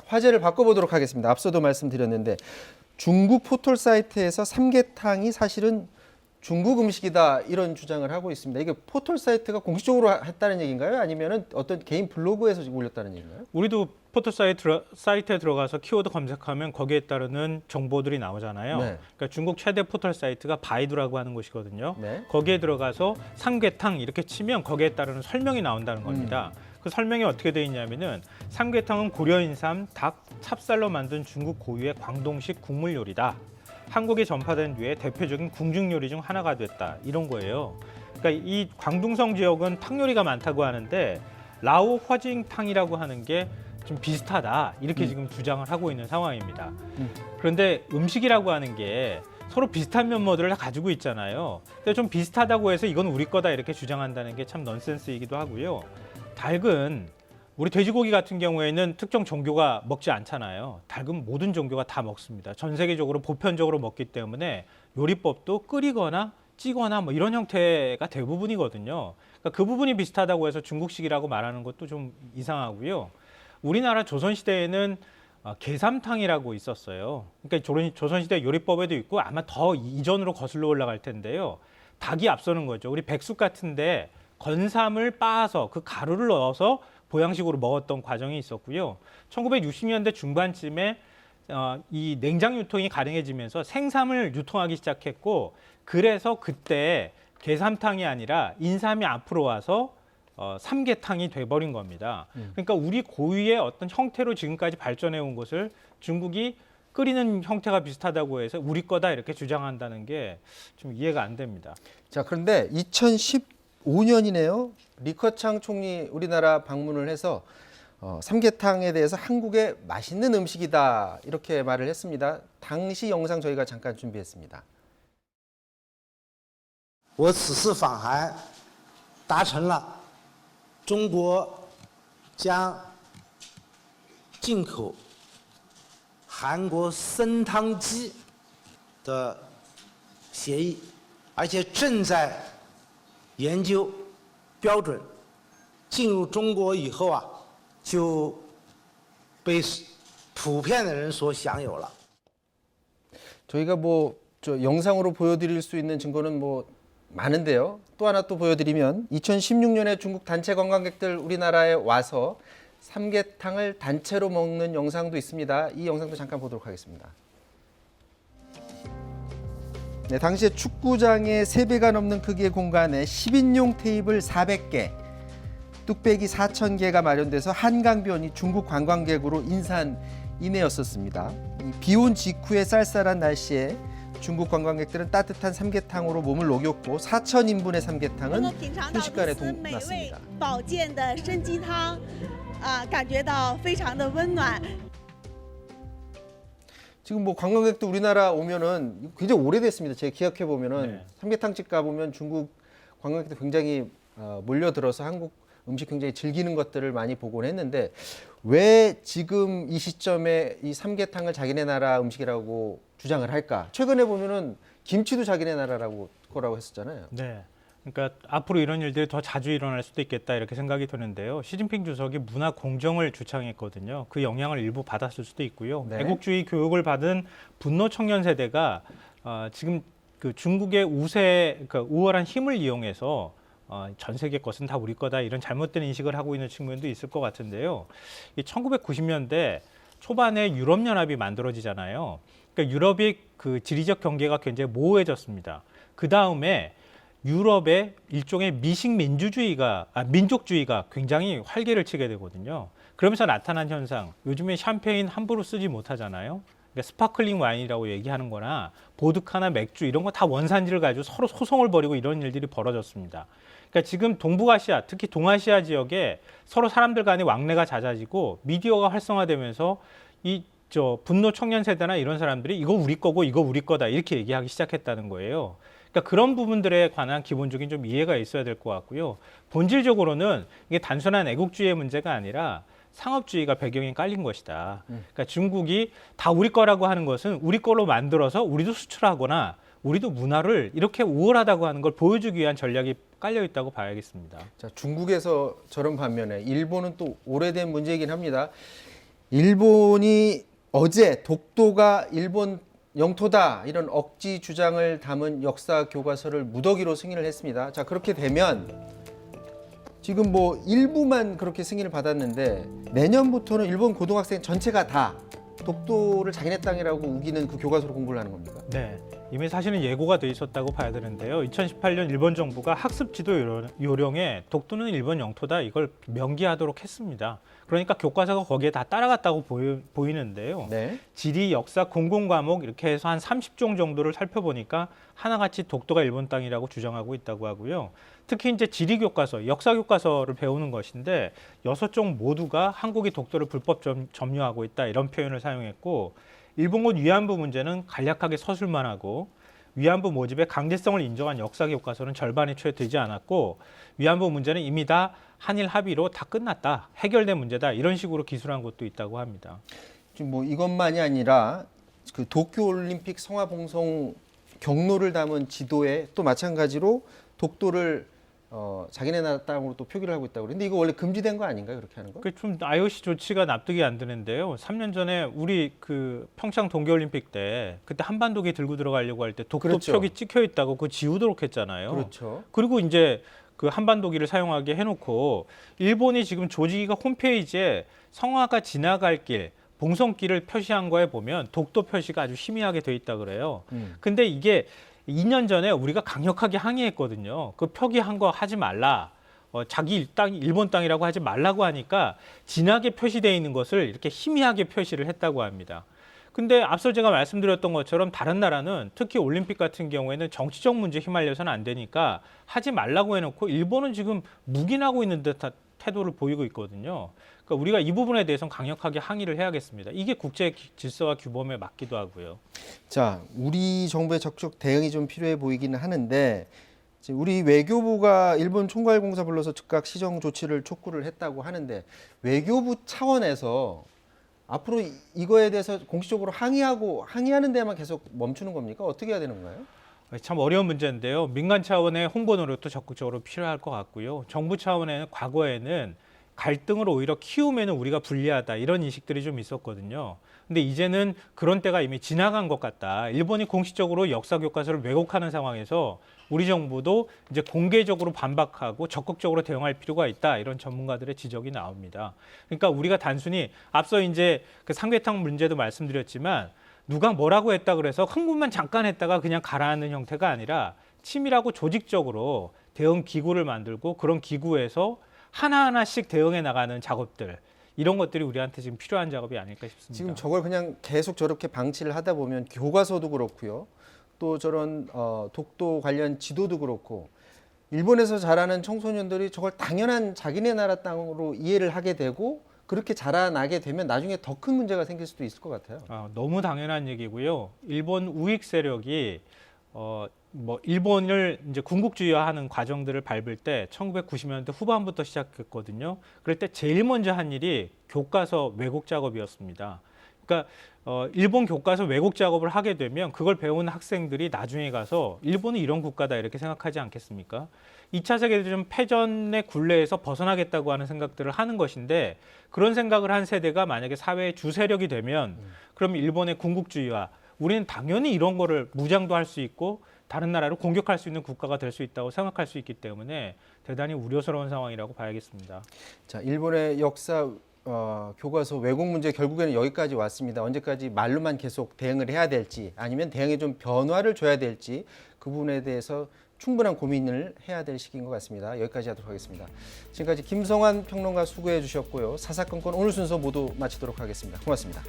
화제를 바꿔보도록 하겠습니다. 앞서도 말씀드렸는데 중국 포털 사이트에서 삼계탕이 사실은 중국 음식이다 이런 주장을 하고 있습니다. 이게 포털 사이트가 공식적으로 했다는 얘기인가요? 아니면 어떤 개인 블로그에서 올렸다는 얘기인가요? 우리도 포털 사이트에 들어가서 키워드 검색하면 거기에 따르는 정보들이 나오잖아요. 네. 그러니까 중국 최대 포털 사이트가 바이두라고 하는 곳이거든요. 네. 거기에 들어가서 삼계탕 이렇게 치면 거기에 따르는 설명이 나온다는 겁니다. 그 설명이 어떻게 되어 있냐면은 삼계탕은 고려 인삼, 닭, 찹쌀로 만든 중국 고유의 광동식 국물 요리다. 한국에 전파된 뒤에 대표적인 궁중 요리 중 하나가 됐다. 이런 거예요. 그러니까 이 광둥성 지역은 탕 요리가 많다고 하는데 라오 허징탕이라고 하는 게 좀 비슷하다. 이렇게 지금 주장을 하고 있는 상황입니다. 그런데 음식이라고 하는 게 서로 비슷한 면모들을 다 가지고 있잖아요. 근데 좀 비슷하다고 해서 이건 우리 거다 이렇게 주장한다는 게 참 넌센스이기도 하고요. 닭은 우리 돼지고기 같은 경우에는 특정 종교가 먹지 않잖아요. 닭은 모든 종교가 다 먹습니다. 전 세계적으로 보편적으로 먹기 때문에 요리법도 끓이거나 찌거나 뭐 이런 형태가 대부분이거든요. 그러니까 그 부분이 비슷하다고 해서 중국식이라고 말하는 것도 좀 이상하고요. 우리나라 조선시대에는 게삼탕이라고 있었어요. 그러니까 조선시대 요리법에도 있고 아마 더 이전으로 거슬러 올라갈 텐데요. 닭이 앞서는 거죠. 우리 백숙 같은데 건삼을 빻아서 그 가루를 넣어서 보양식으로 먹었던 과정이 있었고요. 1960년대 중반쯤에 이 냉장 유통이 가능해지면서 생삼을 유통하기 시작했고, 그래서 그때 게삼탕이 아니라 인삼이 앞으로 와서 삼계탕이 돼버린 겁니다. 그러니까 우리 고유의 어떤 형태로 지금까지 발전해 온 것을 중국이 끓이는 형태가 비슷하다고 해서 우리 거다 이렇게 주장한다는 게 좀 이해가 안 됩니다. 자, 그런데 2015년이네요. 리커창 총리 우리나라 방문을 해서 삼계탕에 대해서 한국의 맛있는 음식이다 이렇게 말을 했습니다. 당시 영상 저희가 잠깐 준비했습니다. 我此次访韩达成了中国将进口韩国参汤鸡的协议，而且正在研究标准。进入中国以后啊，就被普遍的人所享有了。 저희가 저 영상으로 보여드릴 수 있는 증거는 많은데요. 또 하나 또 보여드리면 2016년에 중국 단체 관광객들 우리나라에 와서 삼계탕을 단체로 먹는 영상도 있습니다. 이 영상도 잠깐 보도록 하겠습니다. 네, 당시에 축구장의 3배가 넘는 크기의 공간에 10인용 테이블 400개, 뚝배기 4,000개가 마련돼서 한강변이 중국 관광객으로 인산인해였었습니다. 비온 직후의 쌀쌀한 날씨에 중국 관광객들은 따뜻한 삼계탕으로 몸을 녹였고 4,000인분의 삼계탕은 순식간에 동났습니다. 保健的参鸡汤，感觉到非常的温暖。 지금 관광객도 우리나라 오면은 굉장히 오래됐습니다. 제가 기억해 보면은 네. 삼계탕집 가 보면 중국 관광객들 굉장히 몰려들어서 한국 음식 굉장히 즐기는 것들을 많이 보곤 했는데 왜 지금 이 시점에 이 삼계탕을 자기네 나라 음식이라고 주장을 할까? 최근에 보면은 김치도 자기네 나라라고 거라고 했었잖아요. 네. 그러니까 앞으로 이런 일들이 더 자주 일어날 수도 있겠다 이렇게 생각이 드는데요. 시진핑 주석이 문화 공정을 주창했거든요. 그 영향을 일부 받았을 수도 있고요. 네. 애국주의 교육을 받은 분노 청년 세대가 지금 그 중국의 그러니까 우월한 힘을 이용해서 전 세계 것은 다 우리 거다 이런 잘못된 인식을 하고 있는 측면도 있을 것 같은데요. 이 1990년대 초반에 유럽연합이 만들어지잖아요. 그러니까 유럽의 그 지리적 경계가 굉장히 모호해졌습니다. 그 다음에 유럽의 일종의 민족주의가 굉장히 활개를 치게 되거든요. 그러면서 나타난 현상, 요즘에 샴페인 함부로 쓰지 못하잖아요. 그러니까 스파클링 와인이라고 얘기하는 거나 보드카나 맥주 이런 거 다 원산지를 가지고 서로 소송을 벌이고 이런 일들이 벌어졌습니다. 그러니까 지금 동북아시아, 특히 동아시아 지역에 서로 사람들 간의 왕래가 잦아지고 미디어가 활성화되면서 분노 청년 세대나 이런 사람들이 이거 우리 거고 이거 우리 거다 이렇게 얘기하기 시작했다는 거예요. 그러니까 그런 부분들에 관한 기본적인 좀 이해가 있어야 될 것 같고요. 본질적으로는 이게 단순한 애국주의의 문제가 아니라 상업주의가 배경에 깔린 것이다. 그러니까 중국이 다 우리 거라고 하는 것은 우리 걸로 만들어서 우리도 수출하거나 우리도 문화를 이렇게 우월하다고 하는 걸 보여주기 위한 전략이 깔려 있다고 봐야겠습니다. 자, 중국에서 저런 반면에 일본은 또 오래된 문제이긴 합니다. 일본이 어제 독도가 일본 영토다 이런 억지 주장을 담은 역사 교과서를 무더기로 승인을 했습니다. 자, 그렇게 되면 지금 뭐 일부만 그렇게 승인을 받았는데 내년부터는 일본 고등학생 전체가 다 독도를 자기네 땅이라고 우기는 그 교과서로 공부를 하는 겁니까? 네, 이미 사실은 예고가 돼 있었다고 봐야 되는데요. 2018년 일본 정부가 학습 지도 요령에 독도는 일본 영토다 이걸 명기하도록 했습니다. 그러니까 교과서가 거기에 다 따라갔다고 보이는데요. 네. 지리, 역사, 공공 과목 이렇게 해서 한 30종 정도를 살펴보니까 하나같이 독도가 일본 땅이라고 주장하고 있다고 하고요. 특히 이제 지리 교과서, 역사 교과서를 배우는 것인데 6종 모두가 한국이 독도를 불법 점유하고 있다 이런 표현을 사용했고 일본군 위안부 문제는 간략하게 서술만 하고 위안부 모집의 강제성을 인정한 역사 교과서는 절반이 채 되지 않았고 위안부 문제는 이미 다 한일 합의로 다 끝났다, 해결된 문제다 이런 식으로 기술한 것도 있다고 합니다. 지금 뭐 이것만이 아니라 그 도쿄올림픽 성화봉송 경로를 담은 지도에 또 마찬가지로 독도를 자기네 나라 땅으로 또 표기를 하고 있다고 그러는데 이거 원래 금지된 거 아닌가요? 그렇게 하는 거? 그 좀 IOC 조치가 납득이 안 되는데요. 3년 전에 우리 그 평창 동계올림픽 때 그때 한반도기 들고 들어가려고 할 때 독도 그렇죠. 표기 찍혀 있다고 그거 지우도록 했잖아요. 그렇죠. 그리고 이제 그 한반도기를 사용하게 해놓고 일본이 지금 조직위가 홈페이지에 성화가 지나갈 길, 봉성길을 표시한 거에 보면 독도 표시가 아주 희미하게 돼 있다 그래요. 근데 이게 2년 전에 우리가 강력하게 항의했거든요. 그 표기한 거 하지 말라. 자기 땅, 일본 땅이라고 하지 말라고 하니까 진하게 표시되어 있는 것을 이렇게 희미하게 표시를 했다고 합니다. 근데 앞서 제가 말씀드렸던 것처럼 다른 나라는 특히 올림픽 같은 경우에는 정치적 문제 휘말려서는 안 되니까 하지 말라고 해놓고 일본은 지금 묵인하고 있는 듯한 태도를 보이고 있거든요. 그러니까 우리가 이 부분에 대해서는 강력하게 항의를 해야겠습니다. 이게 국제 질서와 규범에 맞기도 하고요. 자, 우리 정부의 적극 대응이 좀 필요해 보이기는 하는데 지금 우리 외교부가 일본 총괄공사 불러서 즉각 시정 조치를 촉구를 했다고 하는데 외교부 차원에서 앞으로 이거에 대해서 공식적으로 항의하는 데만 계속 멈추는 겁니까? 어떻게 해야 되는 건가요? 참 어려운 문제인데요. 민간 차원의 홍보 노력도 적극적으로 필요할 것 같고요. 정부 차원에는 과거에는 갈등을 오히려 키우면 우리가 불리하다 이런 인식들이 좀 있었거든요. 근데 이제는 그런 때가 이미 지나간 것 같다. 일본이 공식적으로 역사 교과서를 왜곡하는 상황에서 우리 정부도 이제 공개적으로 반박하고 적극적으로 대응할 필요가 있다. 이런 전문가들의 지적이 나옵니다. 그러니까 우리가 단순히 앞서 이제 그 삼계탕 문제도 말씀드렸지만 누가 뭐라고 했다 그래서 흥분만 잠깐 했다가 그냥 가라앉는 형태가 아니라 치밀하고 조직적으로 대응 기구를 만들고 그런 기구에서 하나하나씩 대응해 나가는 작업들 이런 것들이 우리한테 지금 필요한 작업이 아닐까 싶습니다. 지금 저걸 그냥 계속 저렇게 방치를 하다 보면 교과서도 그렇고요. 또 저런 독도 관련 지도도 그렇고 일본에서 자라는 청소년들이 저걸 당연한 자기네 나라 땅으로 이해를 하게 되고 그렇게 자라나게 되면 나중에 더 큰 문제가 생길 수도 있을 것 같아요. 너무 당연한 얘기고요. 일본 우익 세력이 일본을 이제 군국주의화하는 과정들을 밟을 때 1990년대 후반부터 시작했거든요. 그럴 때 제일 먼저 한 일이 교과서 왜곡 작업이었습니다. 그러니까 일본 교과서 왜곡 작업을 하게 되면 그걸 배운 학생들이 나중에 가서 일본은 이런 국가다 이렇게 생각하지 않겠습니까? 2차 세계대전 패전의 굴레에서 벗어나겠다고 하는 생각들을 하는 것인데 그런 생각을 한 세대가 만약에 사회의 주세력이 되면 그럼 일본의 군국주의화 우리는 당연히 이런 거를 무장도 할 수 있고 다른 나라를 공격할 수 있는 국가가 될 수 있다고 생각할 수 있기 때문에 대단히 우려스러운 상황이라고 봐야겠습니다. 자, 일본의 역사 교과서 왜곡 문제 결국에는 여기까지 왔습니다. 언제까지 말로만 계속 대응을 해야 될지 아니면 대응에 좀 변화를 줘야 될지 그 부분에 대해서 충분한 고민을 해야 될 시기인 것 같습니다. 여기까지 하도록 하겠습니다. 지금까지 김성환 평론가 수고해 주셨고요. 사사건건 오늘 순서 모두 마치도록 하겠습니다. 고맙습니다.